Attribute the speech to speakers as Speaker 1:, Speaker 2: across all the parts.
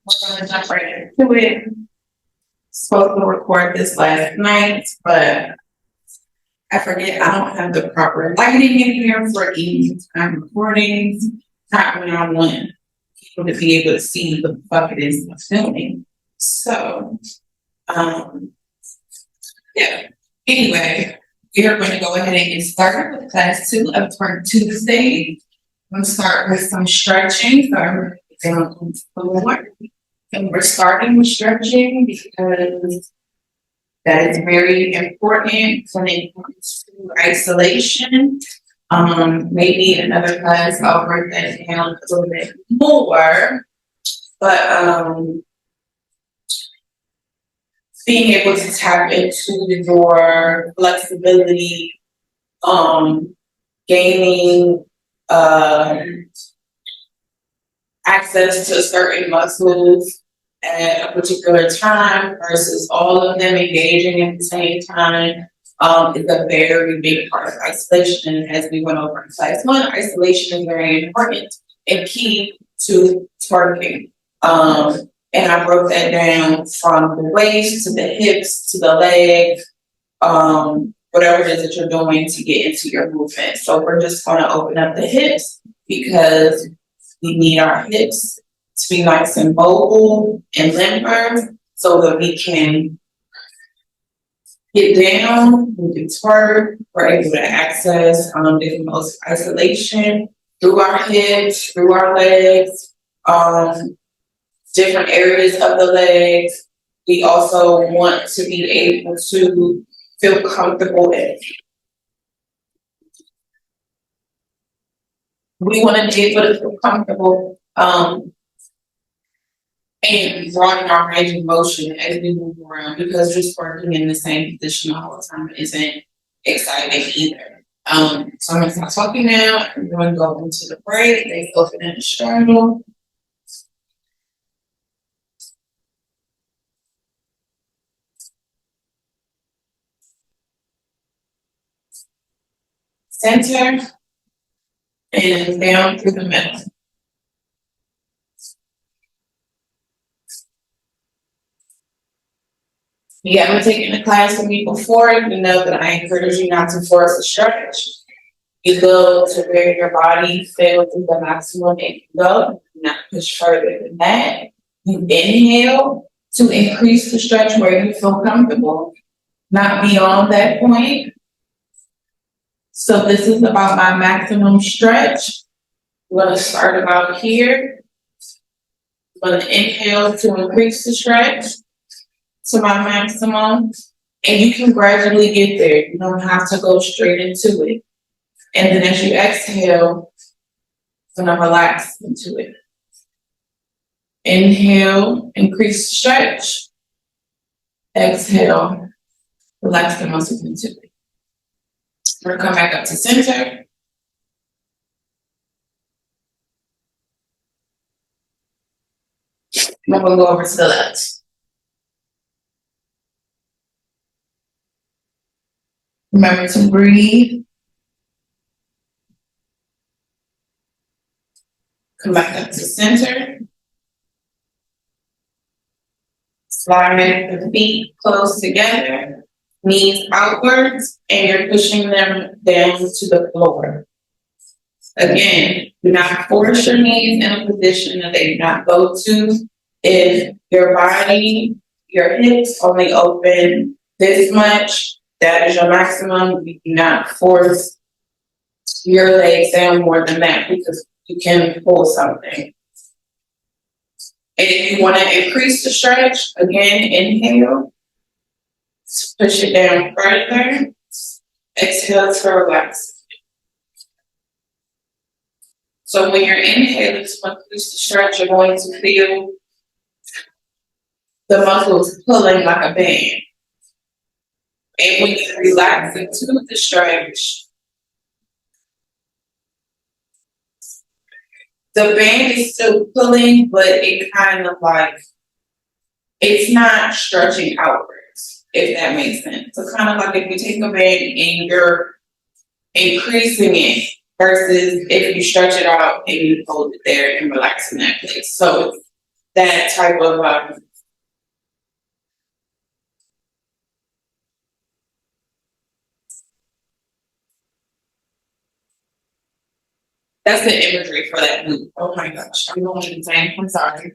Speaker 1: we're gonna jump right into it. Supposed to record this last night, but I forget I don't have the proper lighting in here for evening time recordings. Not when I want people to be able to see what the fuck it is I'm filming. So, yeah. Anyway, we are going to go ahead and get started with class 2 of Twerk Tuesday. I'm going to start with some stretching. So I'm down on the floor. And we're starting with stretching because that is very important when it comes to isolation. Maybe another class I'll break that down a little bit more, but being able to tap into your flexibility, gaining access to certain muscles at a particular time versus all of them engaging at the same time is a very big part of isolation. And as we went over in class 1, isolation is very important and key to twerking. And I broke that down from the waist to the hips to the legs, whatever it is that you're doing to get into your movement. So we're just going to open up the hips because we need our hips to be nice and mobile and limber so that we can get down, we can twerk, we're able to access different modes of isolation through our hips, through our legs, different areas of the legs. We also want to be able to feel comfortable in it. We want to be able to feel comfortable and broaden our range of motion as we move around, because just working in the same position all the time isn't exciting either. So I'm going to stop talking now. I'm going to go into the break. They open in the straddle. Center and down through the middle. You haven't taken a class with me before, you know that I encourage you not to force a stretch. You go to where your body feels the maximum it can go, not push further than that. You inhale to increase the stretch where you feel comfortable, not beyond that point. So this is about my maximum stretch. I'm going to start about here. I'm going to inhale to increase the stretch to my maximum, and you can gradually get there. You don't have to go straight into it. And then as you exhale, you're going to relax into it. Inhale, increase the stretch. Exhale, relax the muscles into it. We're going to come back up to center. And we'll go over to the left. Remember to breathe. Come back up to center. Slide the feet close together, knees outwards, and you're pushing them down to the floor. Again, do not force your knees in a position that they do not go to. If your body, your hips only open this much, that is your maximum. You do not force your legs down more than that because you can pull something. And if you want to increase the stretch, again, inhale, push it down further, exhale to relax. So when you're inhaling to increase the stretch, you're going to feel the muscles pulling like a band. And when you relax into the stretch, the band is still pulling, but it kind of like, it's not stretching outwards, if that makes sense. So kind of like if you take a band and you're increasing it versus if you stretch it out and you hold it there and relax in that place. So that type of that's the imagery for that move. Oh my gosh, I'm going insane. I'm sorry.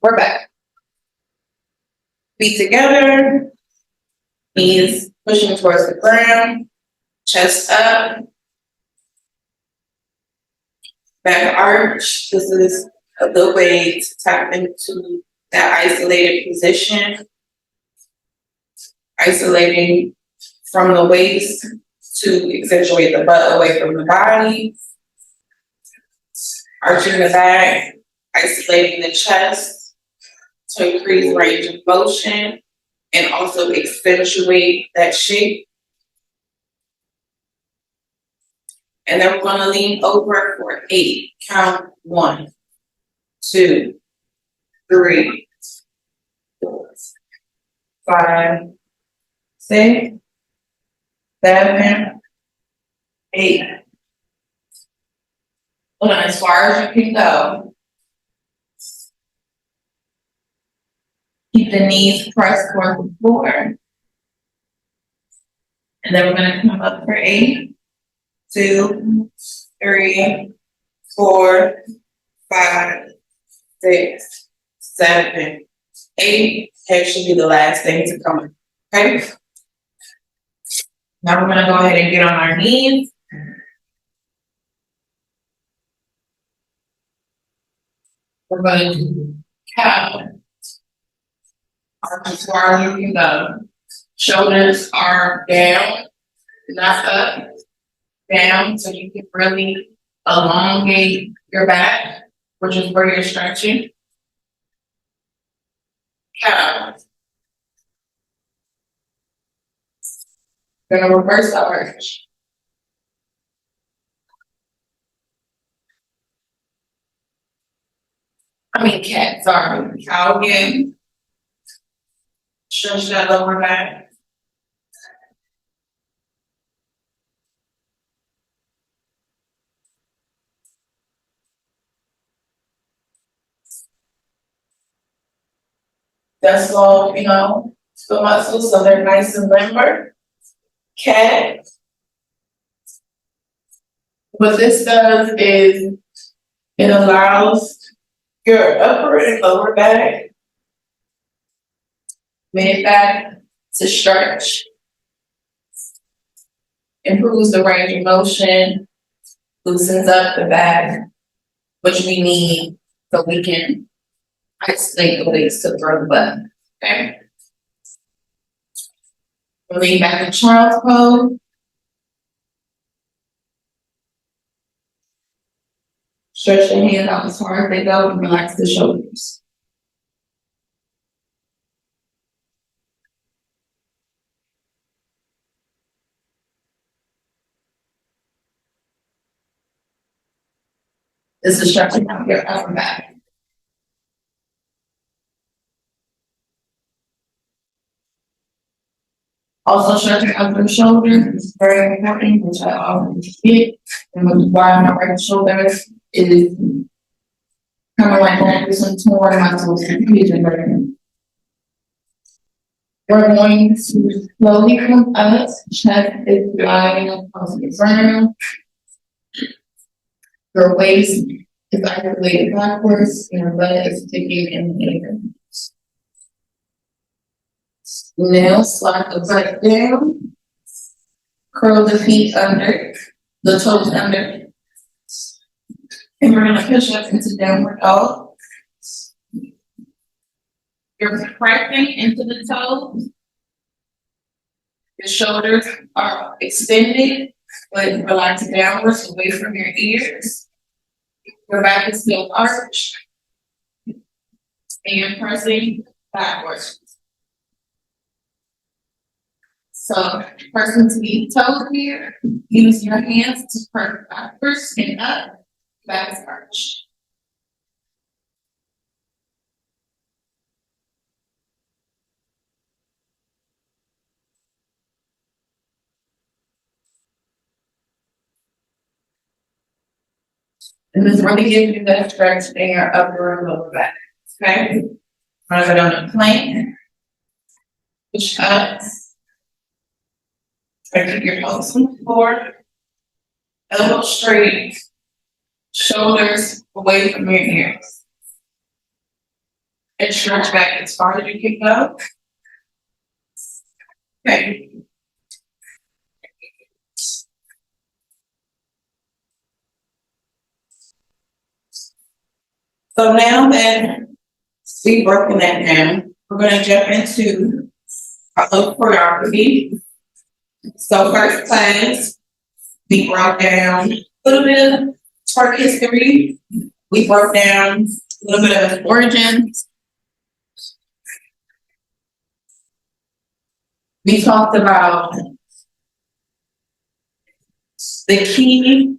Speaker 1: We're back. Feet together, knees pushing towards the ground, chest up, back arch. This is a good way to tap into that isolated position, isolating from the waist to accentuate the butt away from the body, arching the back, isolating the chest to increase range of motion and also accentuate that shape. And then we're going to lean over for 8. Count 1, 2, 3, 4, 5, 6, 7, 8. Hold on, as far as you can go. Keep the knees pressed toward the floor. And then we're going to come up for 8, 2, 3, 4, 5, 6, 7, 8. Head should be the last thing to come up. Okay? Now we're going to go ahead and get on our knees. We're going to cow. Arms far as you can go. Shoulders are down, not up. Down, so you can really elongate your back, which is where you're stretching. Cow. Gonna reverse the arch. Cat, sorry. Cow again. Stretch that lower back. That's all, the muscles so they're nice and limber. Cat. What this does is it allows your upper and lower back, mid back to stretch, improves the range of motion, loosens up the back, which we need so we can isolate the waist to throw the butt. Okay. Lean back in child's pose. Stretch the hands out as far as they go and relax the shoulders. This is stretching out your upper back. Also stretching out your shoulders is very important, which I always forget. And why my right shoulder is kind of like going through some torn muscles and fusion burden. We're going to slowly come up, chest is lying across the ground. Your waist is isolated backwards, and your butt is sticking in the air. Now slide the butt down, curl the feet under, the toes under, and we're gonna push up into downward dog. You're pressing into the toes. Your shoulders are extended, but relax downwards away from your ears. Your back is still arched. And you're pressing backwards. So pressing to the toes here, use your hands to press backwards and up, back arch. And this really gives you that stretch in your upper and lower back. Okay? I'm gonna go down the plank. Push up. Try to keep your elbows on the floor. Elbows straight. Shoulders away from your ears. And stretch back as far as you can go. Okay. So now that we've broken that down, we're gonna jump into our little choreography. So first class, we broke down a little bit of twerk history. We broke down a little bit of its origins. We talked about the key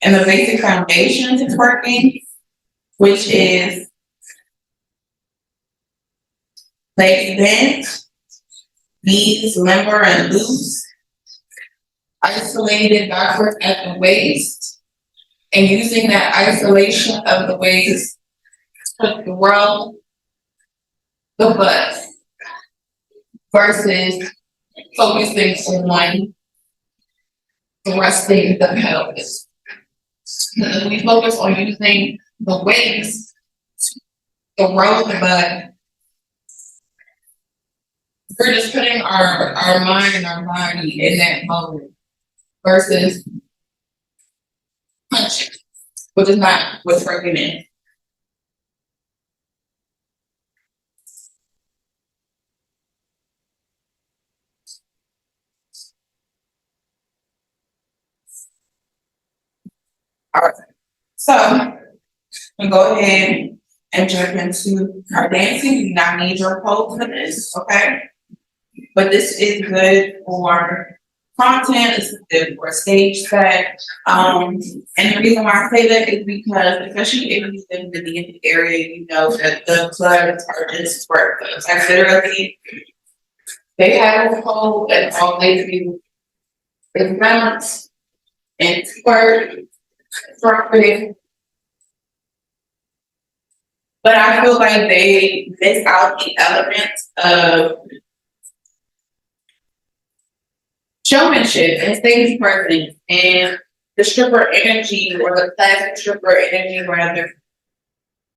Speaker 1: and the basic foundation to twerking, which is legs bent, knees limber and loose, isolated backwards at the waist, and using that isolation of the waist to grow the butt versus focusing on thrusting the pelvis. When we focus on using the waist to grow the butt, we're just putting our mind and our body in that mode versus punching, which is not what's working in. All right, so we'll go ahead and jump into our dancing. You do not need your pose for this, okay? But this is good for content, this is good for stage set. And the reason why I say that is because, especially if you live in the DMV area, you know that the clubs are just twerk clubs. Like literally, they have a pole and all they do is bounce and twerk, it. But I feel like they miss out the elements of showmanship and stage presence and the stripper energy or the classic stripper energy rather